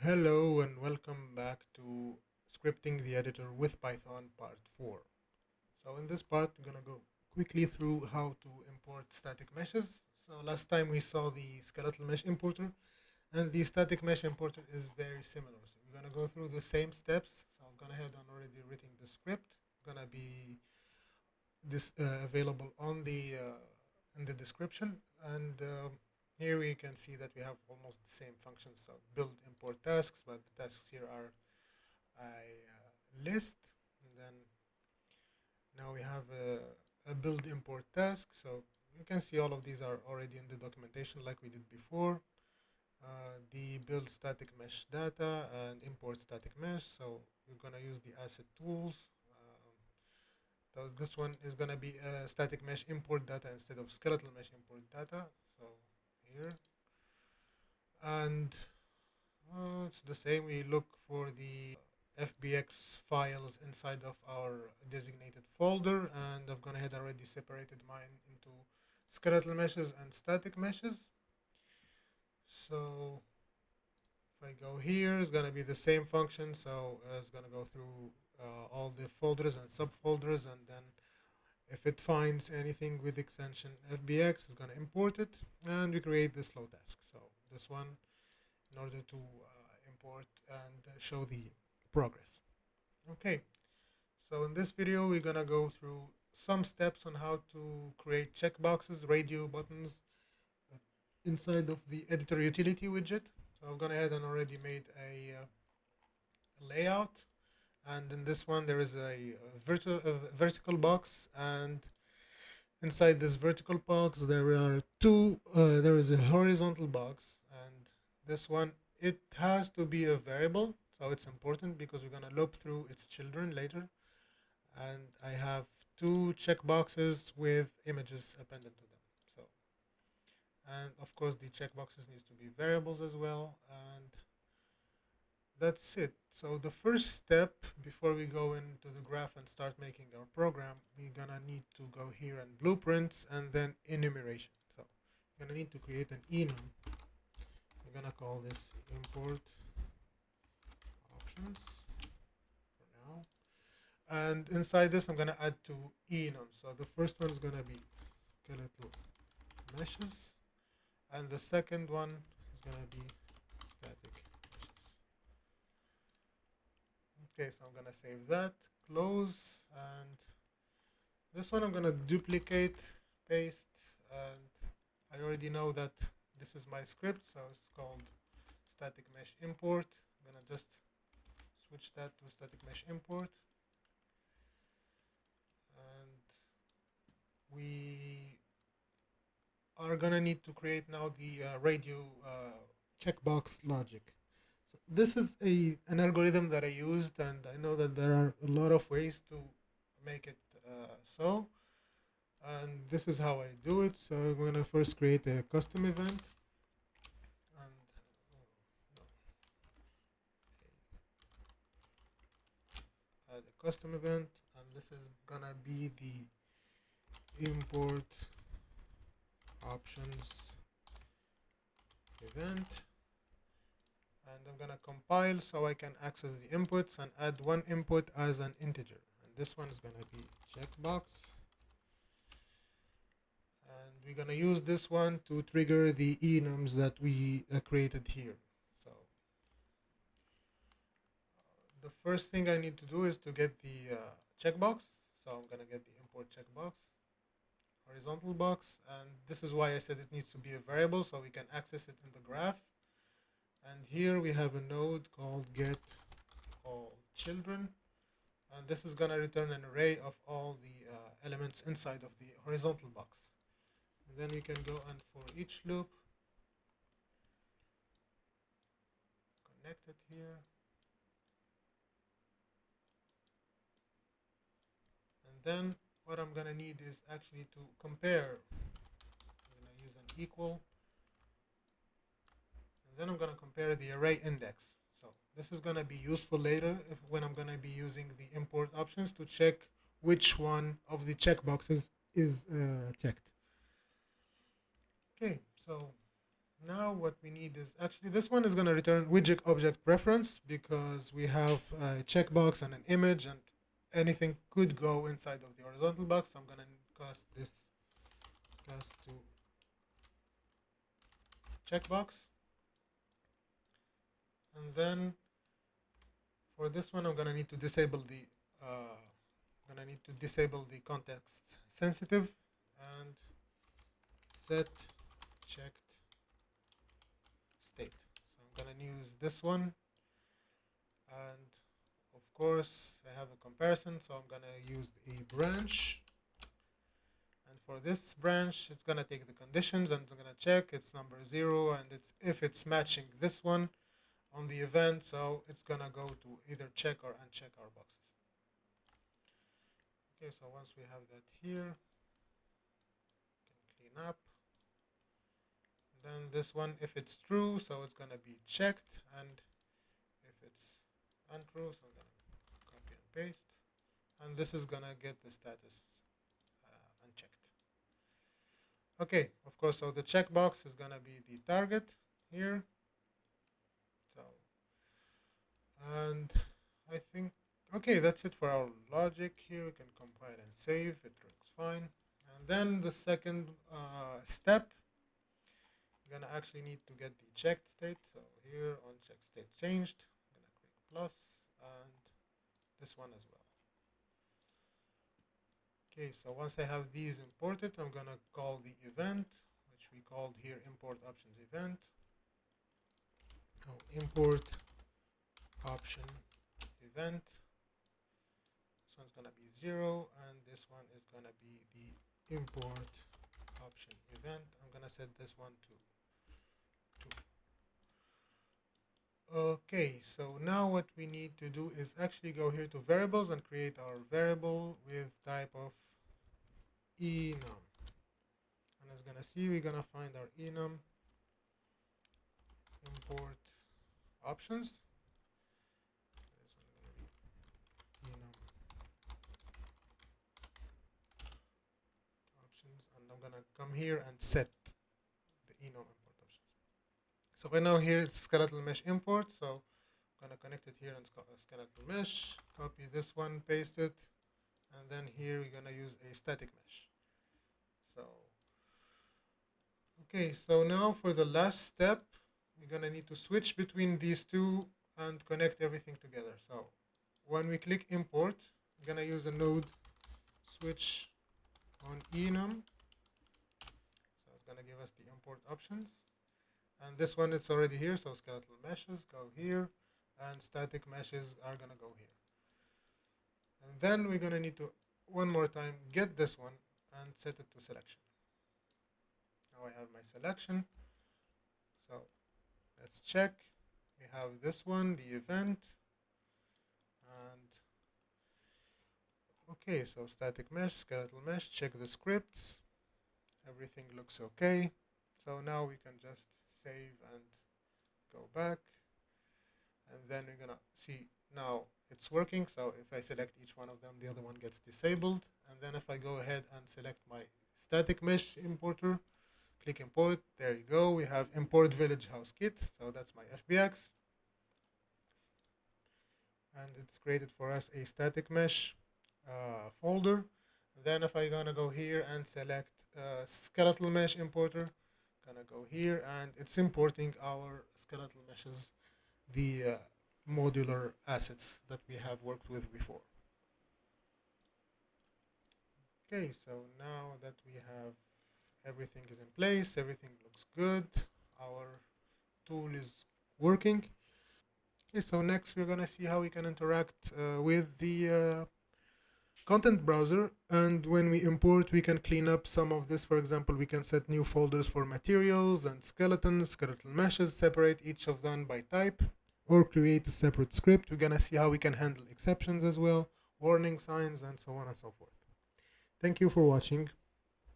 Hello and welcome back to Scripting the Editor with Python Part 4. So in this part, we're going to go quickly through how to import static meshes. So last time we saw the skeletal mesh importer, and the static mesh importer is very similar. So we're going to go through the same steps. So I've gone ahead and already written the script. It's going to be available on the in the description, and here we can see that we have almost the same functions. So build import tasks, but the tasks here are a list, and then now we have a build import task. So you can see all of these are already in the documentation like we did before. The build static mesh data and import static mesh. So we're gonna use the asset tools. So this one is gonna be a static mesh import data instead of skeletal mesh import data. So here, and it's the same. We look for the FBX files inside of our designated folder, and I've gone ahead and already separated mine into skeletal meshes and static meshes. So if I go here, it's gonna be the same function. So it's gonna go through all the folders and subfolders, and then if it finds anything with extension FBX, it's gonna import it, and we create this slow task. So this one, in order to import and show the progress. Okay, so in this video, we're gonna go through some steps on how to create checkboxes, radio buttons inside of the editor utility widget. So I've gone ahead and already made a layout, and in this one there is a vertical box, and inside this vertical box there are two there is a horizontal box, and this one, it has to be a variable, so it's important because we're going to loop through its children later. And I have two checkboxes with images appended to them. So, and of course the checkboxes needs to be variables as well, and that's it. So the first step before we go into the graph and start making our program, we're gonna need to go here and blueprints and then enumeration. So we're gonna need to create an enum. We're gonna call this import options for now. And inside this, I'm gonna add two enums. So the first one is gonna be skeletal meshes, and the second one is gonna be static meshes. Okay, so I'm gonna save that, close, and this one I'm gonna duplicate, paste, and I already know that this is my script, so it's called static mesh import. I'm gonna just switch that to static mesh import, and we are gonna need to create now the radio checkbox logic. So this is an algorithm that I used, and I know that there are a lot of ways to make it so. And this is how I do it. So I'm gonna first create a custom event, and no, add a custom event, and this is gonna be the import options event. And I'm gonna compile so I can access the inputs and add one input as an integer. And this one is gonna be checkbox. And we're gonna use this one to trigger the enums that we created here. So the first thing I need to do is to get the checkbox. So I'm gonna get the import checkbox horizontal box, and this is why I said it needs to be a variable so we can access it in the graph. And here we have a node called get all children, and this is gonna return an array of all the elements inside of the horizontal box. And then we can go and for each loop connect it here, and then what I'm gonna need is actually to compare. I'm gonna use an equal, and then I'm gonna compare the array index. So this is gonna be useful later when I'm gonna be using the import options to check which one of the checkboxes is checked. Okay, so Now what we need is actually this one is going to return widget object preference because we have a checkbox and an image and anything could go inside of the horizontal box. So I'm going to cast this cast to checkbox, and then for this one I'm going to need to disable the context sensitive and set checked state. So I'm going to use this one, and of course I have a comparison, so I'm going to use a branch, and for this branch it's going to take the conditions and I'm going to check it's number 0 and it's if it's matching this one on the event, so it's going to go to either check or uncheck our boxes. Okay, so once we have that here, we can clean up. Then this one, if it's true, so it's going to be checked, and if it's untrue, so I'm going to copy and paste, and this is going to get the status unchecked. Okay, of course, so the checkbox is going to be the target here. So, and I think, okay, that's it for our logic here. We can compile and save, it looks fine. And then the second step, we're gonna actually need to get the checked state. So here on check state changed, I'm gonna click plus and this one as well. Okay, so once I have these imported, I'm gonna call the event, which we called here import options event. Import option event. This one's gonna be 0 and this one is gonna be the import option event. I'm gonna set this one to 2. Okay, so now what we need to do is actually go here to variables and create our variable with type of enum. And as gonna see, we're gonna find our enum import options. This one is gonna be enum options, and I'm gonna come here and set the enum import options. So right now here it's skeletal mesh import, so I'm gonna connect it here and skeletal mesh, copy this one, paste it, and then here we're gonna use a static mesh. So okay, so now for the last step, we're gonna need to switch between these two and connect everything together. So when we click import, we're gonna use a node switch on enum. So it's gonna give us the import options. And this one, it's already here, so skeletal meshes go here, and static meshes are gonna go here. And then we're gonna need to, one more time, get this one and set it to selection. Now I have my selection. So let's check. We have this one, the event, and okay, so static mesh, skeletal mesh, check the scripts. Everything looks okay. So now we can just save and go back, and then we're gonna see now it's working. So if I select each one of them, the other one gets disabled. And then if I go ahead and select my static mesh importer, click import, there you go, we have import village house kit. So that's my FBX, and it's created for us a static mesh folder. Then if I'm gonna go here and select skeletal mesh importer, gonna go here and it's importing our skeletal meshes, the modular assets that we have worked with before. Okay, so now that we have everything is in place, everything looks good, our tool is working. Okay, so next we're gonna see how we can interact with the content browser, and when we import we can clean up some of this. For example, we can set new folders for materials and skeletons, skeletal meshes, separate each of them by type, or create a separate script. We're gonna see how we can handle exceptions as well, warning signs, and so on and so forth. Thank you for watching.